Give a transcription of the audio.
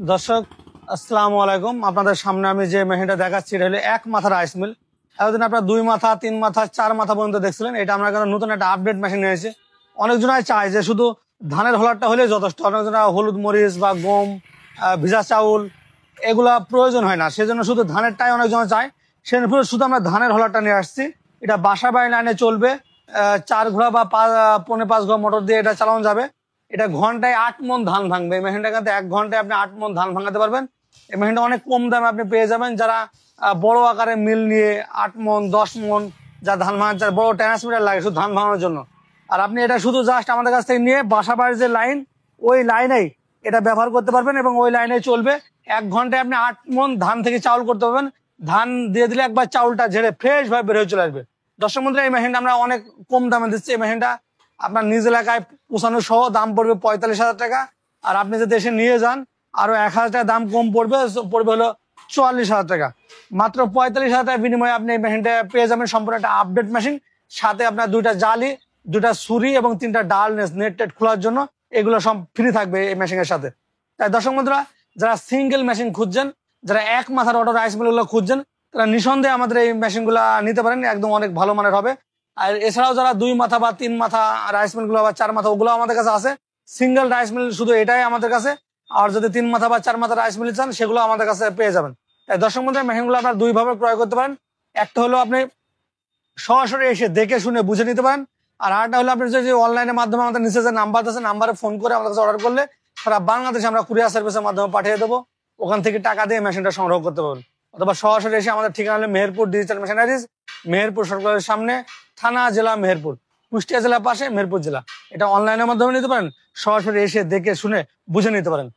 দর্শক আসসালামু আলাইকুম। আপনাদের সামনে আমি যে মেশিনটা দেখাচ্ছি এটা হলো এক মাথা রাইস মিল। এতদিন আপনারা 2 মাথা 3 মাথা 4 মাথা পর্যন্ত দেখছিলেন। এটা আমরা একটা নতুন একটা আপডেট মেশিন নিয়েছি। অনেকজনাই চায় যে শুধু ধানের হোলারটা হলে যথেষ্ট। অনেকজনা হলুদ মরিচ বা গম, ভিজা চাউল এগুলা প্রয়োজন হয় না, সেজন্য শুধু ধানেরটাই অনেকজন চায়। সেজন্য শুধু আমরা ধানের হোলারটা নিয়ে আসছি। এটা বাসা বাড়ি লাইনে চলবে। 4 ঘোড়া বা 5.5 ঘোড়া মোটর দিয়ে এটা চালানো যাবে। এটা ঘন্টায় 8 মণ ধান ভাঙবে। এই মেশিনটা কিন্তু 1 ঘন্টায় আপনি 8 মণ ধান ভাঙাতে পারবেন। এই মেশিনটা অনেক কম দামে আপনি পেয়ে যাবেন। যারা বড় আকারে মিল নিয়ে 8 মণ 10 মণ যা ধান ভাঙার, যার বড় ট্রান্সমিটার লাগে শুধু ধান ভাঙানোর জন্য, আর আপনি এটা শুধু জাস্ট আমাদের কাছ থেকে নিয়ে বাসা বাড়ির যে লাইন, ওই লাইনেই এটা ব্যবহার করতে পারবেন এবং ওই লাইনে চলবে। 1 ঘন্টায় আপনি 8 মণ ধান থেকে চাউল করতে পারবেন। ধান দিয়ে দিলে একবার চাউলটা ঝেড়ে ফ্রেশ ভাবে বের হয়ে চলে আসবে। দর্শক বন্ধুরা, এই মেশিনটা আমরা অনেক কম দামে দিচ্ছি। এই মেশিনটা আপনার নিজ এলাকায় পৌঁছানো সহ দাম পড়বে 45,000 টাকা। আর আপনি যদি এসে নিয়ে যান আরো 1,000 টাকা দাম কম পড়বে, পড়বে হলো 44,000 টাকা। মাত্র 45,000 টাকার বিনিময়ে আপনি এই মেশিনটা পেয়ে যাবেন। সম্পূর্ণ একটা আপডেট মেশিন, সাথে আপনার 2টা জালি, 2টা ছুরি এবং 3টা ডাল নেট টেট খোলার জন্য এগুলো সব ফ্রি থাকবে এই মেশিনের সাথে। তাই দর্শক বন্ধুরা, যারা সিঙ্গেল মেশিন খুঁজছেন, যারা এক মাথার অটো রাইস মিল গুলো খুঁজছেন, তারা নিঃসন্দেহে আমাদের এই মেশিন গুলা নিতে পারেন। একদম অনেক ভালো মানের হবে। আর এছাড়াও যারা 2 মাথা বা 3 মাথা রাইস মিল গুলো বা 4 মাথা, ওগুলো আমাদের কাছে আছে। সিঙ্গেল রাইস মিল শুধু এটাই আমাদের কাছে। আর যদি 3 মাথা বা 4 মাথা রাইস মিল চান, সেগুলো আমাদের কাছে পেয়ে যাবেন। তাই দর্শক বন্ধুরা, মেশিন গুলো আপনার 2 ভাবে ক্রয় করতে পারেন। একটা হলো আপনি সরাসরি এসে দেখে শুনে বুঝে নিতে পারেন। আর আরেকটা হলো আপনি যদি অনলাইনের মাধ্যমে আমাদের নিচে যে নাম্বার আছে, নাম্বারে ফোন করে আমাদের কাছে অর্ডার করলে সারা বাংলাদেশে আমরা কুরিয়ার সার্ভিসের মাধ্যমে পাঠিয়ে দেবো। ওখান থেকে টাকা দিয়ে মেশিনটা সংগ্রহ করতে পারবেন। অথবা সরাসরি এসে আমাদের ঠিকানা হলো মেহেরপুর ডিজিটাল মেশিনারিজ, মেহেরপুর সরকারের সামনে, থানা জেলা মেহেরপুর, কুষ্টিয়া জেলার পাশে মেহেরপুর জেলা। এটা অনলাইনের মাধ্যমে নিতে পারেন, সরাসরি এসে দেখে শুনে বুঝে নিতে পারেন।